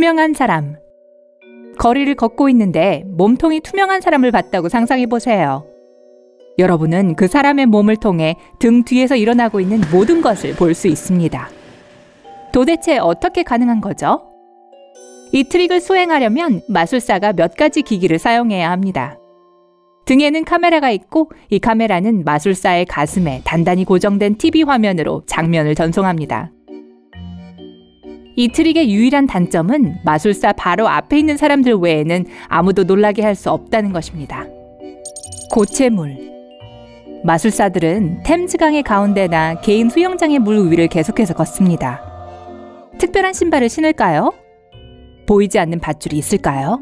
투명한 사람. 거리를 걷고 있는데 몸통이 투명한 사람을 봤다고 상상해보세요. 여러분은 그 사람의 몸을 통해 등 뒤에서 일어나고 있는 모든 것을 볼 수 있습니다. 도대체 어떻게 가능한 거죠? 이 트릭을 수행하려면 마술사가 몇 가지 기기를 사용해야 합니다. 등에는 카메라가 있고 이 카메라는 마술사의 가슴에 단단히 고정된 TV 화면으로 장면을 전송합니다. 이 트릭의 유일한 단점은 마술사 바로 앞에 있는 사람들 외에는 아무도 놀라게 할 수 없다는 것입니다. 고체물. 마술사들은 템즈강의 가운데나 개인 수영장의 물 위를 계속해서 걷습니다. 특별한 신발을 신을까요? 보이지 않는 밧줄이 있을까요?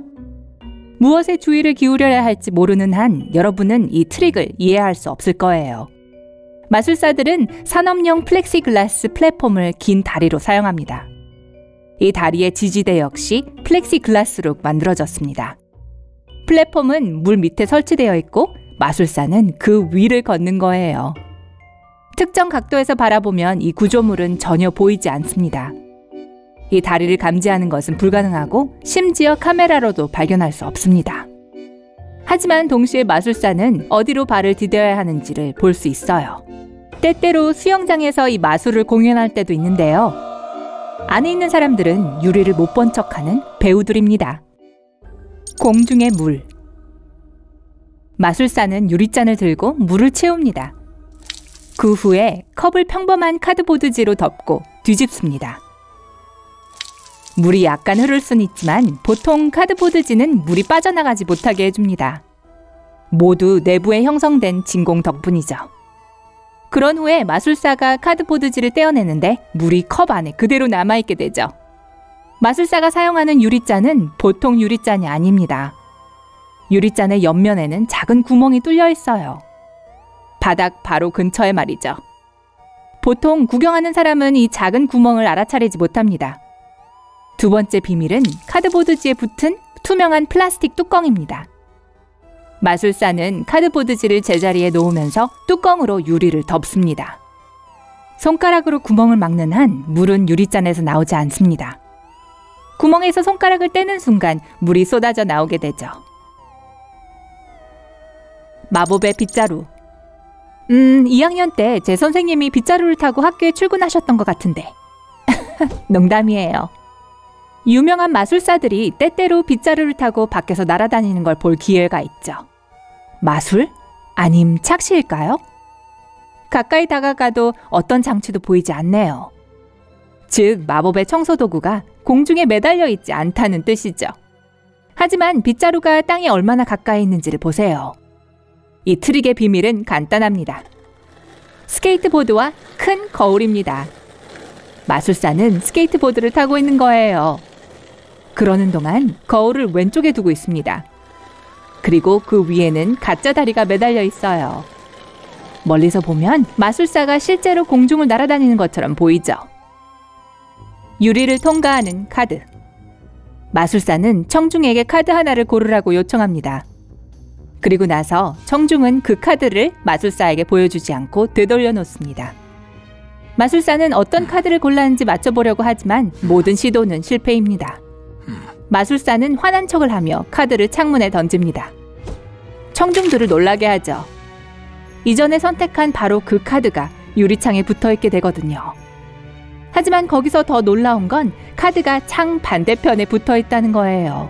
무엇에 주의를 기울여야 할지 모르는 한 여러분은 이 트릭을 이해할 수 없을 거예요. 마술사들은 산업용 플렉시글라스 플랫폼을 긴 다리로 사용합니다. 이 다리의 지지대 역시 플렉시글라스로 만들어졌습니다. 플랫폼은 물 밑에 설치되어 있고 마술사는 그 위를 걷는 거예요. 특정 각도에서 바라보면 이 구조물은 전혀 보이지 않습니다. 이 다리를 감지하는 것은 불가능하고 심지어 카메라로도 발견할 수 없습니다. 하지만 동시에 마술사는 어디로 발을 디뎌야 하는지를 볼 수 있어요. 때때로 수영장에서 이 마술을 공연할 때도 있는데요. 안에 있는 사람들은 유리를 못 본 척하는 배우들입니다. 공중의 물. 마술사는 유리잔을 들고 물을 채웁니다. 그 후에 컵을 평범한 카드보드지로 덮고 뒤집습니다. 물이 약간 흐를 순 있지만 보통 카드보드지는 물이 빠져나가지 못하게 해줍니다. 모두 내부에 형성된 진공 덕분이죠. 그런 후에 마술사가 카드보드지를 떼어내는데 물이 컵 안에 그대로 남아있게 되죠. 마술사가 사용하는 유리잔은 보통 유리잔이 아닙니다. 유리잔의 옆면에는 작은 구멍이 뚫려 있어요. 바닥 바로 근처에 말이죠. 보통 구경하는 사람은 이 작은 구멍을 알아차리지 못합니다. 두 번째 비밀은 카드보드지에 붙은 투명한 플라스틱 뚜껑입니다. 마술사는 카드보드지를 제자리에 놓으면서 뚜껑으로 유리를 덮습니다. 손가락으로 구멍을 막는 한 물은 유리잔에서 나오지 않습니다. 구멍에서 손가락을 떼는 순간 물이 쏟아져 나오게 되죠. 마법의 빗자루. 2학년 때 제 선생님이 빗자루를 타고 학교에 출근하셨던 것 같은데. 농담이에요. 유명한 마술사들이 때때로 빗자루를 타고 밖에서 날아다니는 걸 볼 기회가 있죠. 마술? 아님 착시일까요? 가까이 다가가도 어떤 장치도 보이지 않네요. 즉, 마법의 청소도구가 공중에 매달려 있지 않다는 뜻이죠. 하지만 빗자루가 땅에 얼마나 가까이 있는지를 보세요. 이 트릭의 비밀은 간단합니다. 스케이트보드와 큰 거울입니다. 마술사는 스케이트보드를 타고 있는 거예요. 그러는 동안 거울을 왼쪽에 두고 있습니다. 그리고 그 위에는 가짜 다리가 매달려 있어요. 멀리서 보면 마술사가 실제로 공중을 날아다니는 것처럼 보이죠. 유리를 통과하는 카드. 마술사는 청중에게 카드 하나를 고르라고 요청합니다. 그리고 나서 청중은 그 카드를 마술사에게 보여주지 않고 되돌려 놓습니다. 마술사는 어떤 카드를 골랐는지 맞춰보려고 하지만 모든 시도는 실패입니다. 마술사는 화난 척을 하며 카드를 창문에 던집니다. 청중들을 놀라게 하죠. 이전에 선택한 바로 그 카드가 유리창에 붙어있게 되거든요. 하지만 거기서 더 놀라운 건 카드가 창 반대편에 붙어있다는 거예요.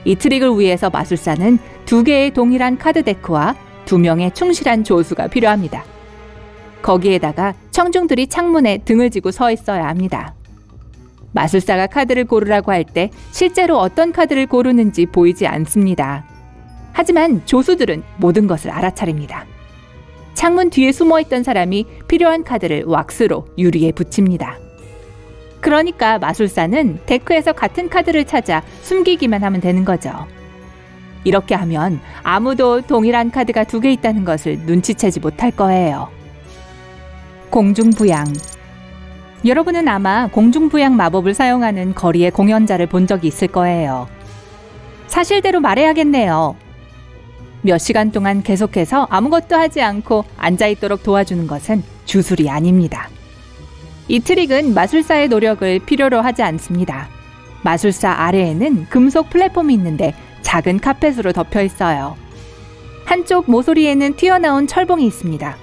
이 트릭을 위해서 마술사는 2개의 동일한 카드 데크와 2명의 충실한 조수가 필요합니다. 거기에다가 청중들이 창문에 등을 지고 서 있어야 합니다. 마술사가 카드를 고르라고 할 때 실제로 어떤 카드를 고르는지 보이지 않습니다. 하지만 조수들은 모든 것을 알아차립니다. 창문 뒤에 숨어있던 사람이 필요한 카드를 왁스로 유리에 붙입니다. 그러니까 마술사는 데크에서 같은 카드를 찾아 숨기기만 하면 되는 거죠. 이렇게 하면 아무도 동일한 카드가 2개 있다는 것을 눈치채지 못할 거예요. 공중부양. 여러분은 아마 공중부양 마법을 사용하는 거리의 공연자를 본 적이 있을 거예요. 사실대로 말해야겠네요. 몇 시간 동안 계속해서 아무것도 하지 않고 앉아있도록 도와주는 것은 주술이 아닙니다. 이 트릭은 마술사의 노력을 필요로 하지 않습니다. 마술사 아래에는 금속 플랫폼이 있는데 작은 카펫으로 덮여 있어요. 한쪽 모서리에는 튀어나온 철봉이 있습니다.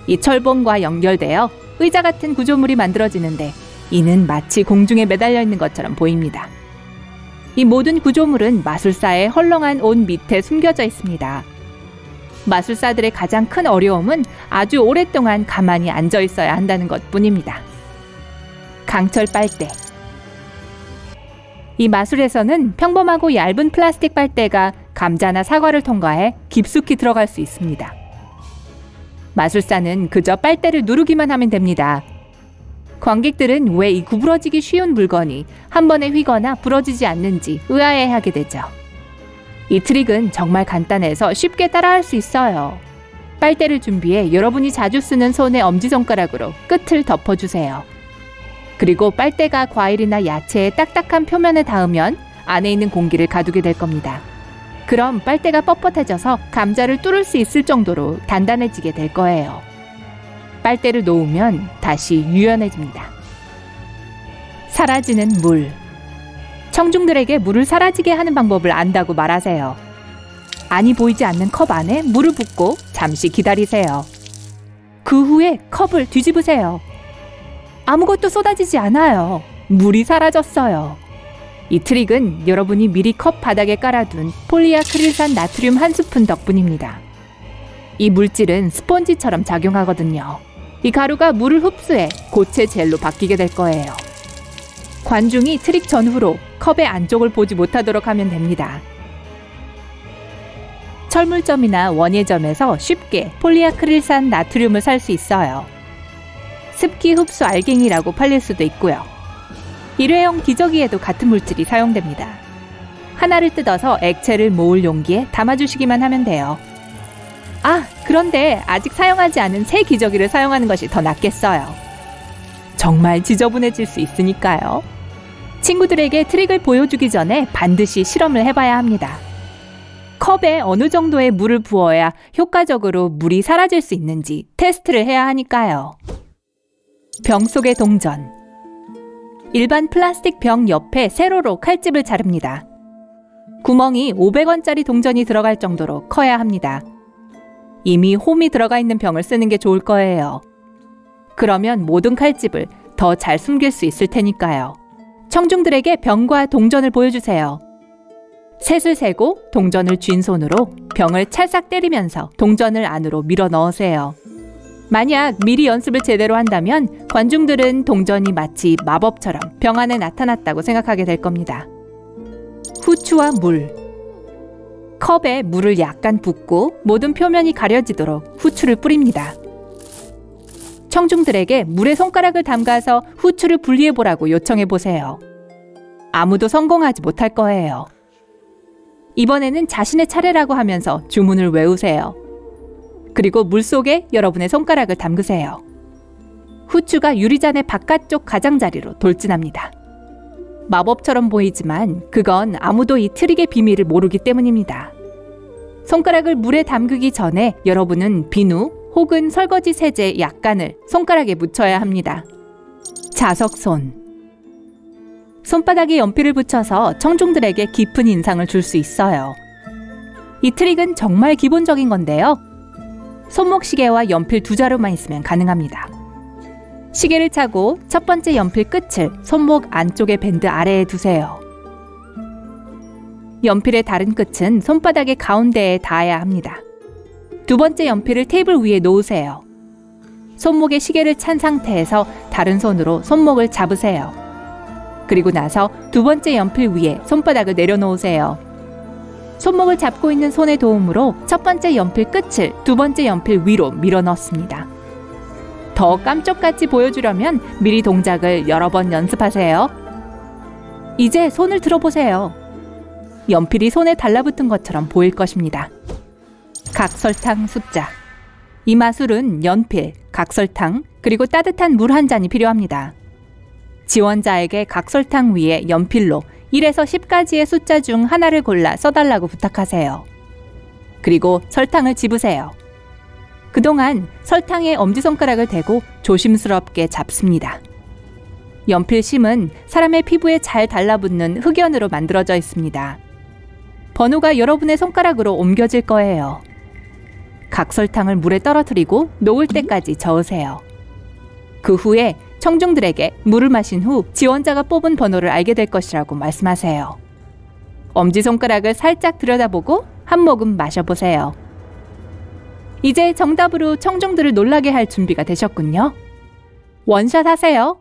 이 철봉과 연결되어 의자 같은 구조물이 만들어지는데 이는 마치 공중에 매달려 있는 것처럼 보입니다. 이 모든 구조물은 마술사의 헐렁한 옷 밑에 숨겨져 있습니다. 마술사들의 가장 큰 어려움은 아주 오랫동안 가만히 앉아 있어야 한다는 것뿐입니다. 강철 빨대. 이 마술에서는 평범하고 얇은 플라스틱 빨대가 감자나 사과를 통과해 깊숙이 들어갈 수 있습니다. 마술사는 그저 빨대를 누르기만 하면 됩니다. 관객들은 왜 이 구부러지기 쉬운 물건이 한 번에 휘거나 부러지지 않는지 의아해하게 되죠. 이 트릭은 정말 간단해서 쉽게 따라할 수 있어요. 빨대를 준비해 여러분이 자주 쓰는 손의 엄지손가락으로 끝을 덮어주세요. 그리고 빨대가 과일이나 야채의 딱딱한 표면에 닿으면 안에 있는 공기를 가두게 될 겁니다. 그럼 빨대가 뻣뻣해져서 감자를 뚫을 수 있을 정도로 단단해지게 될 거예요. 빨대를 놓으면 다시 유연해집니다. 사라지는 물. 청중들에게 물을 사라지게 하는 방법을 안다고 말하세요. 안이 보이지 않는 컵 안에 물을 붓고 잠시 기다리세요. 그 후에 컵을 뒤집으세요. 아무것도 쏟아지지 않아요. 물이 사라졌어요. 이 트릭은 여러분이 미리 컵 바닥에 깔아둔 폴리아크릴산 나트륨 한 스푼 덕분입니다. 이 물질은 스펀지처럼 작용하거든요. 이 가루가 물을 흡수해 고체 젤로 바뀌게 될 거예요. 관중이 트릭 전후로 컵의 안쪽을 보지 못하도록 하면 됩니다. 철물점이나 원예점에서 쉽게 폴리아크릴산 나트륨을 살 수 있어요. 습기 흡수 알갱이라고 팔릴 수도 있고요. 일회용 기저귀에도 같은 물질이 사용됩니다. 하나를 뜯어서 액체를 모을 용기에 담아주시기만 하면 돼요. 아, 그런데 아직 사용하지 않은 새 기저귀를 사용하는 것이 더 낫겠어요. 정말 지저분해질 수 있으니까요. 친구들에게 트릭을 보여주기 전에 반드시 실험을 해봐야 합니다. 컵에 어느 정도의 물을 부어야 효과적으로 물이 사라질 수 있는지 테스트를 해야 하니까요. 병 속의 동전. 일반 플라스틱 병 옆에 세로로 칼집을 자릅니다. 구멍이 500원짜리 동전이 들어갈 정도로 커야 합니다. 이미 홈이 들어가 있는 병을 쓰는 게 좋을 거예요. 그러면 모든 칼집을 더 잘 숨길 수 있을 테니까요. 청중들에게 병과 동전을 보여주세요. 셋을 세고 동전을 쥔 손으로 병을 찰싹 때리면서 동전을 안으로 밀어 넣으세요. 만약 미리 연습을 제대로 한다면 관중들은 동전이 마치 마법처럼 병 안에 나타났다고 생각하게 될 겁니다. 후추와 물. 컵에 물을 약간 붓고 모든 표면이 가려지도록 후추를 뿌립니다. 청중들에게 물에 손가락을 담가서 후추를 분리해보라고 요청해보세요. 아무도 성공하지 못할 거예요. 이번에는 자신의 차례라고 하면서 주문을 외우세요. 그리고 물속에 여러분의 손가락을 담그세요. 후추가 유리잔의 바깥쪽 가장자리로 돌진합니다. 마법처럼 보이지만 그건 아무도 이 트릭의 비밀을 모르기 때문입니다. 손가락을 물에 담그기 전에 여러분은 비누 혹은 설거지 세제 약간을 손가락에 묻혀야 합니다. 자석손. 손바닥에 연필을 붙여서 청중들에게 깊은 인상을 줄 수 있어요. 이 트릭은 정말 기본적인 건데요. 손목 시계와 연필 두 자루만 있으면 가능합니다. 시계를 차고 첫 번째 연필 끝을 손목 안쪽의 밴드 아래에 두세요. 연필의 다른 끝은 손바닥의 가운데에 닿아야 합니다. 두 번째 연필을 테이블 위에 놓으세요. 손목에 시계를 찬 상태에서 다른 손으로 손목을 잡으세요. 그리고 나서 두 번째 연필 위에 손바닥을 내려놓으세요. 손목을 잡고 있는 손의 도움으로 첫 번째 연필 끝을 두 번째 연필 위로 밀어 넣습니다. 더 깜짝같이 보여주려면 미리 동작을 여러 번 연습하세요. 이제 손을 들어보세요. 연필이 손에 달라붙은 것처럼 보일 것입니다. 각설탕 숫자. 이 마술은 연필, 각설탕, 그리고 따뜻한 물 한 잔이 필요합니다. 지원자에게 각설탕 위에 연필로 1에서 10까지의 숫자 중 하나를 골라 써달라고 부탁하세요. 그리고 설탕을 집으세요. 그동안 설탕에 엄지손가락을 대고 조심스럽게 잡습니다. 연필심은 사람의 피부에 잘 달라붙는 흑연으로 만들어져 있습니다. 번호가 여러분의 손가락으로 옮겨질 거예요. 각설탕을 물에 떨어뜨리고 녹을 때까지 저으세요. 그 후에 청중들에게 물을 마신 후 지원자가 뽑은 번호를 알게 될 것이라고 말씀하세요. 엄지손가락을 살짝 들여다보고 한 모금 마셔보세요. 이제 정답으로 청중들을 놀라게 할 준비가 되셨군요. 원샷 하세요.